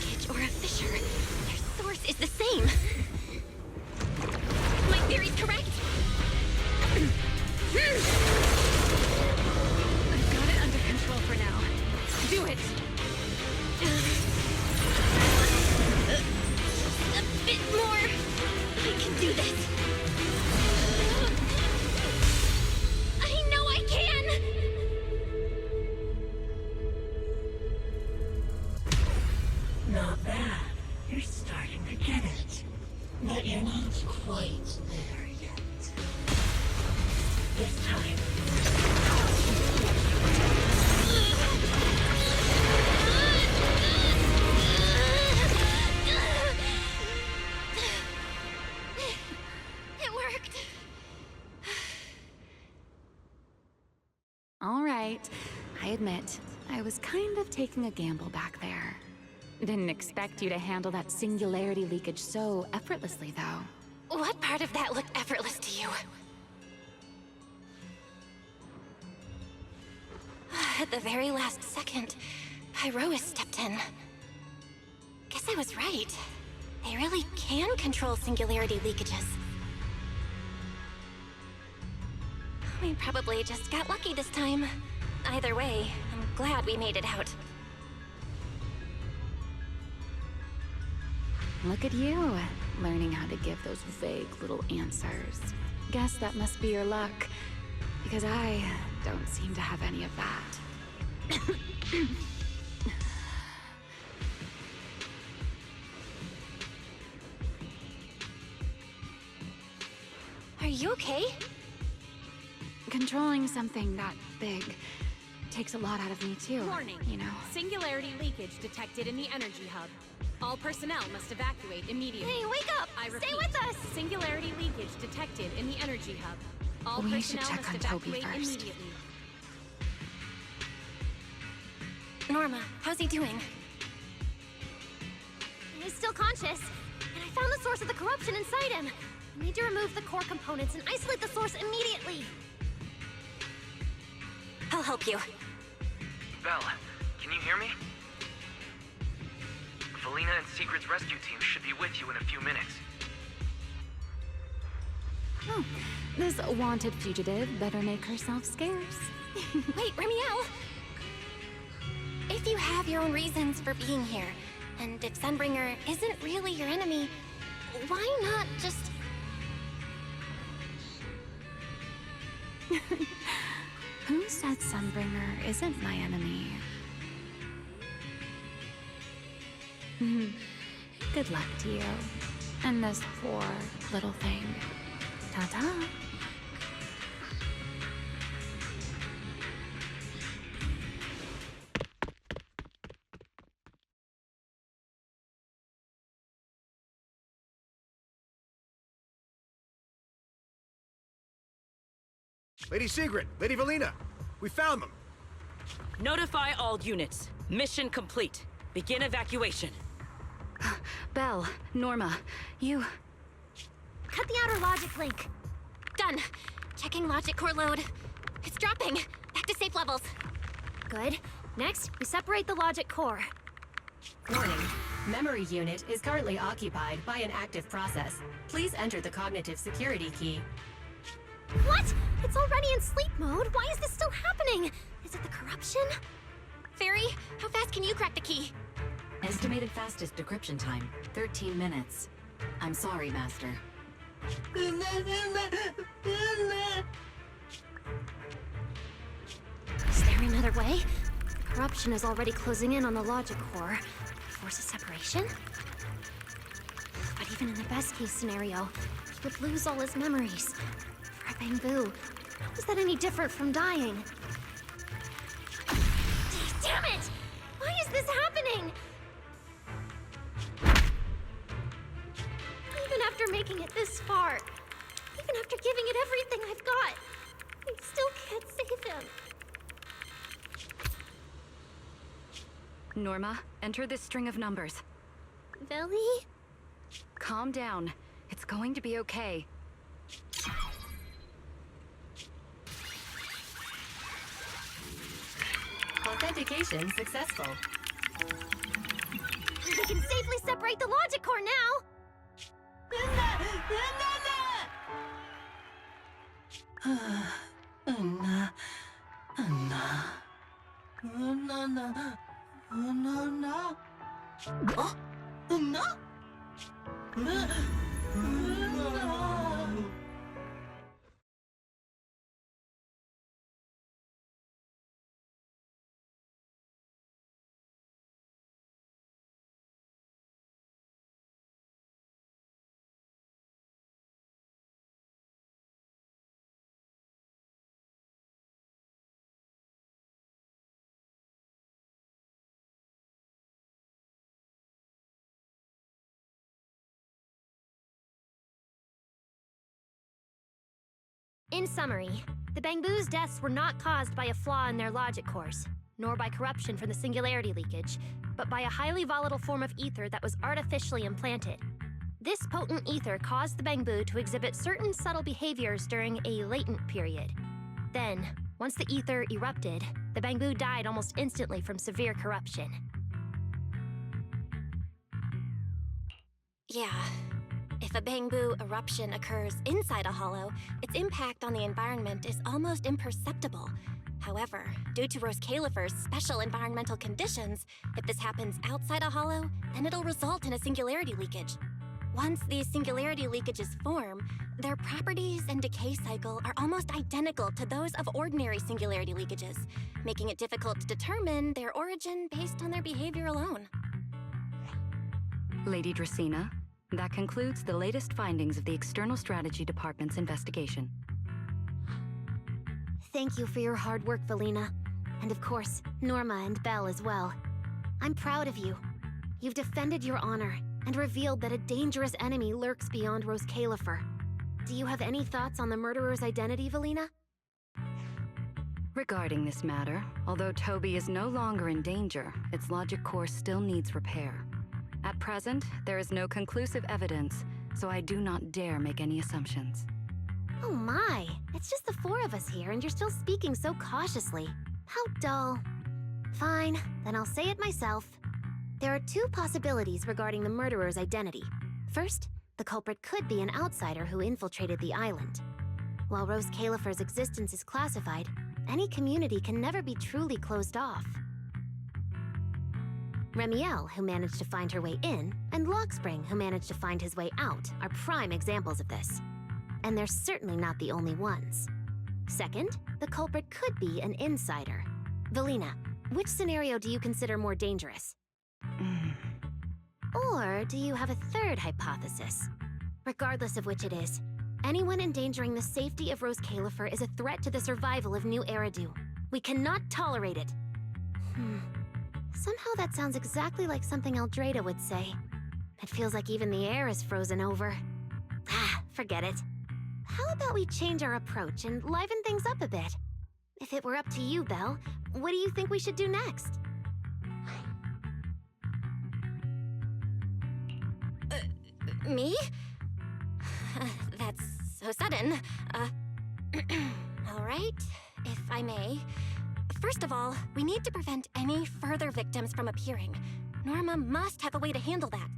leakage or a fissure, their source is the same. My theory's correct? I've got it under control for now. Do it! A bit more. I can do this. I know I can! Not bad. You're starting to get it. But you're not quite there yet. This time. It worked. All right. I admit, I was kind of taking a gamble back there. Didn't expect you to handle that singularity leakage so effortlessly, though. What part of that looked effortless to you? At the very last second, Pyrois stepped in. Guess I was right. They really can control singularity leakages. We probably just got lucky this time. Either way, I'm glad we made it out. Look at you, learning how to give those vague little answers. Guess that must be your luck, because I don't seem to have any of that. Are you okay? Controlling something that big takes a lot out of me, too. Warning. You know. Singularity leakage detected in the energy hub. All personnel must evacuate immediately. Hey, wake up! I repeat, Stay with us! Singularity leakage detected in the energy hub. All We should personnel check must on Toby evacuate first. immediately. Norma, how's he doing? He's still conscious, and I found the source of the corruption inside him. We need to remove the core components and isolate the source immediately. I'll help you. Belle, can you hear me? Felina and Secret's rescue team should be with you in a few minutes. Oh, this wanted fugitive better make herself scarce. Wait, Remiel! If you have your own reasons for being here, and if Sunbringer isn't really your enemy, why not just... Who said Sunbringer isn't my enemy? Good luck to you. And this poor little thing. Ta-ta. Lady Secret, Lady Valina, we found them. Notify all units. Mission complete. Begin evacuation. Belle, Norma, you... Cut the outer logic link. Done. Checking logic core load. It's dropping. Back to safe levels. Good. Next, we separate the logic core. Warning. Memory unit is currently occupied by an active process. Please enter the cognitive security key. What? It's already in sleep mode. Why is this still happening? Is it the corruption? Fairy, how fast can you crack the key? Estimated fastest decryption time, 13 minutes. I'm sorry, Master. Is there another way? Corruption is already closing in on the logic core. Force a separation? But even in the best case scenario, he would lose all his memories. For a bamboo, how is that any different from dying? Damn it! Why is this happening? Even after making it this far, even after giving it everything I've got, I still can't save him. Norma, enter this string of numbers. Velly? Calm down. It's going to be okay. Authentication successful. We can break the logic core now! In summary, the Bangbu's deaths were not caused by a flaw in their logic cores, nor by corruption from the singularity leakage, but by a highly volatile form of ether that was artificially implanted. This potent ether caused the Bangbu to exhibit certain subtle behaviors during a latent period. Then, once the ether erupted, the Bangbu died almost instantly from severe corruption. Yeah. If a Bangbu eruption occurs inside a hollow, its impact on the environment is almost imperceptible. However, due to Rose Califer's special environmental conditions, if this happens outside a hollow, then it'll result in a singularity leakage. Once these singularity leakages form, their properties and decay cycle are almost identical to those of ordinary singularity leakages, making it difficult to determine their origin based on their behavior alone. Lady Dracena, that concludes the latest findings of the External Strategy Department's investigation. Thank you for your hard work, Valina. And of course, Norma and Belle as well. I'm proud of you. You've defended your honor and revealed that a dangerous enemy lurks beyond Rose Califer. Do you have any thoughts on the murderer's identity, Valina? Regarding this matter, although Toby is no longer in danger, its logic core still needs repair. At present, there is no conclusive evidence, so I do not dare make any assumptions. Oh my, it's just the four of us here and you're still speaking so cautiously. How dull. Fine, then I'll say it myself. There are two possibilities regarding the murderer's identity. First, the culprit could be an outsider who infiltrated the island. While Rose Califer's existence is classified, any community can never be truly closed off. Remiel, who managed to find her way in, and Lockspring, who managed to find his way out, are prime examples of this. And they're certainly not the only ones. Second, the culprit could be an insider. Valina, which scenario do you consider more dangerous? Or do you have a third hypothesis? Regardless of which it is, anyone endangering the safety of Rose Califer is a threat to the survival of New Eridu. We cannot tolerate it. Somehow that sounds exactly like something Eldrada would say. It feels like even the air is frozen over. Forget it. How about we change our approach and liven things up a bit? If it were up to you, Belle, what do you think we should do next? Me? That's so sudden. Alright, if I may. First of all, we need to prevent any further victims from appearing. Norma must have a way to handle that.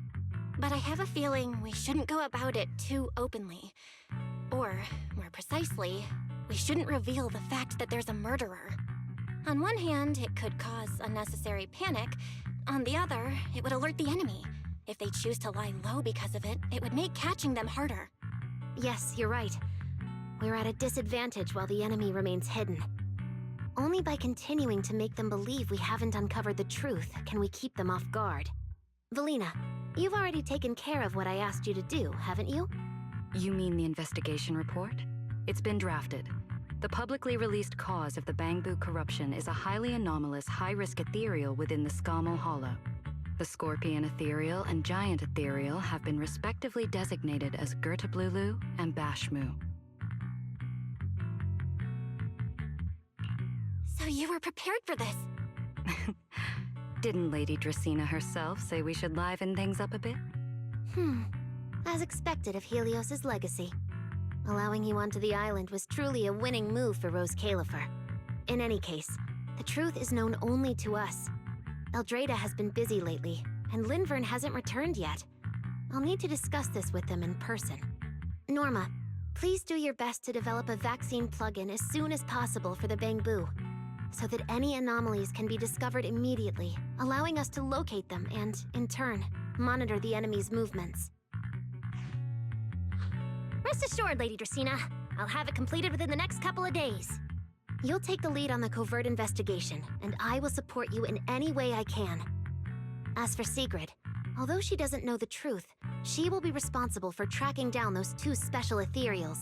But I have a feeling we shouldn't go about it too openly. Or, more precisely, we shouldn't reveal the fact that there's a murderer. On one hand, it could cause unnecessary panic. On the other, it would alert the enemy. If they choose to lie low because of it, it would make catching them harder. Yes, you're right. We're at a disadvantage while the enemy remains hidden. Only by continuing to make them believe we haven't uncovered the truth can we keep them off guard. Valina, you've already taken care of what I asked you to do, haven't you? You mean the investigation report? It's been drafted. The publicly released cause of the Bangbu corruption is a highly anomalous, high-risk ethereal within the Scamal Hollow. The Scorpion Ethereal and Giant Ethereal have been respectively designated as Gertablulu and Bashmu. So you were prepared for this? Didn't Lady Dracena herself say we should liven things up a bit? As expected of Helios's legacy. Allowing you onto the island was truly a winning move for Rose Califer. In any case, the truth is known only to us. Eldrada has been busy lately, and Linvern hasn't returned yet. I'll need to discuss this with them in person. Norma, please do your best to develop a vaccine plugin as soon as possible for the Bangbu, so that any anomalies can be discovered immediately, allowing us to locate them and, in turn, monitor the enemy's movements. Rest assured, Lady Dracena. I'll have it completed within the next couple of days. You'll take the lead on the covert investigation, and I will support you in any way I can. As for Sigrid, although she doesn't know the truth, she will be responsible for tracking down those two special ethereals.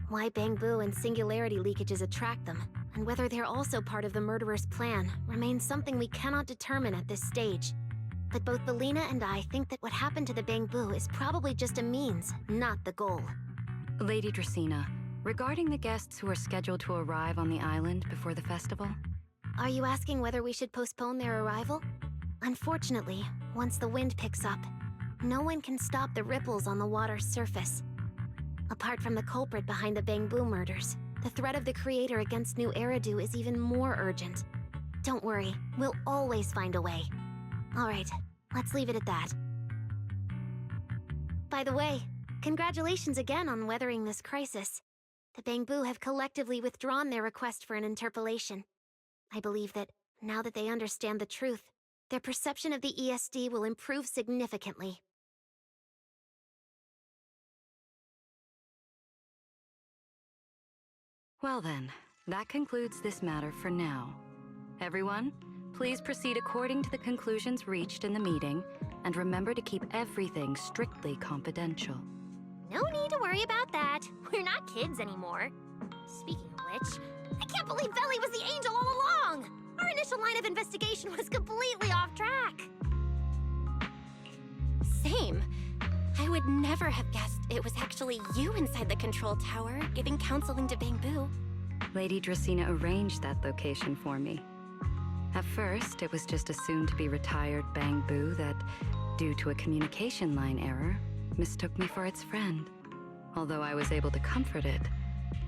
Why Bangbu and singularity leakages attract them, and whether they're also part of the murderer's plan, remains something we cannot determine at this stage. But both Belina and I think that what happened to the Bangbu is probably just a means, not the goal. Lady Dracena, regarding the guests who are scheduled to arrive on the island before the festival? Are you asking whether we should postpone their arrival? Unfortunately, once the wind picks up, no one can stop the ripples on the water's surface. Apart from the culprit behind the Bangbu murders, the threat of the Creator against New Eridu is even more urgent. Don't worry, we'll always find a way. Alright, let's leave it at that. By the way, congratulations again on weathering this crisis. The Bangbu have collectively withdrawn their request for an interpolation. I believe that, now that they understand the truth, their perception of the ESD will improve significantly. Well then, that concludes this matter for now. Everyone, please proceed according to the conclusions reached in the meeting, and remember to keep everything strictly confidential. No need to worry about that. We're not kids anymore. Speaking of which, I can't believe Veli was the angel all along! Our initial line of investigation was completely off track. Same. I would never have guessed it was actually you inside the control tower, giving counseling to Bangbu. Lady Dracena arranged that location for me. At first, it was just assumed to be retired Bangbu that, due to a communication line error, mistook me for its friend. Although I was able to comfort it,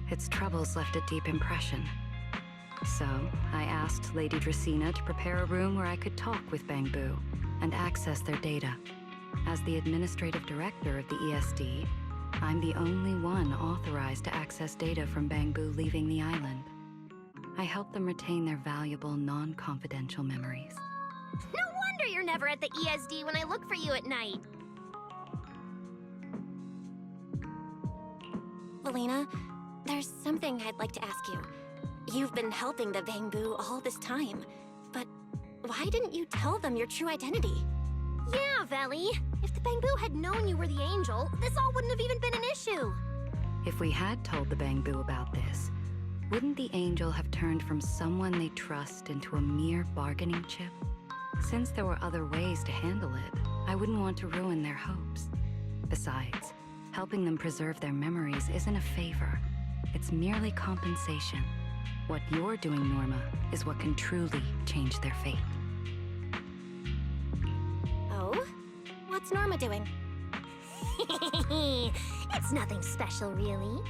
its troubles left a deep impression. So, I asked Lady Dracena to prepare a room where I could talk with Bangbu and access their data. As the administrative director of the ESD, I'm the only one authorized to access data from Bangbu leaving the island. I help them retain their valuable, non-confidential memories. No wonder you're never at the ESD when I look for you at night. Belina, there's something I'd like to ask you. You've been helping the Bangbu all this time, but why didn't you tell them your true identity? Yeah, Veli. If the Bangbu had known you were the angel, this all wouldn't have even been an issue. If we had told the Bangbu about this, wouldn't the angel have turned from someone they trust into a mere bargaining chip? Since there were other ways to handle it, I wouldn't want to ruin their hopes. Besides, helping them preserve their memories isn't a favor. It's merely compensation. What you're doing, Norma, is what can truly change their fate. Oh? What's Norma doing? It's nothing special, really.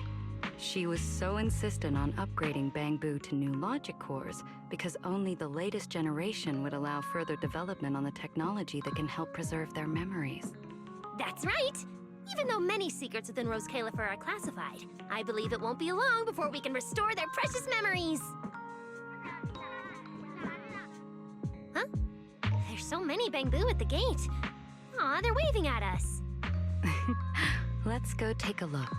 She was so insistent on upgrading Bangbu to new logic cores because only the latest generation would allow further development on the technology that can help preserve their memories. That's right! Even though many secrets within Rose Califer are classified, I believe it won't be long before we can restore their precious memories! Huh? There's so many Bangbu at the gate. Aw, they're waving at us. Let's go take a look.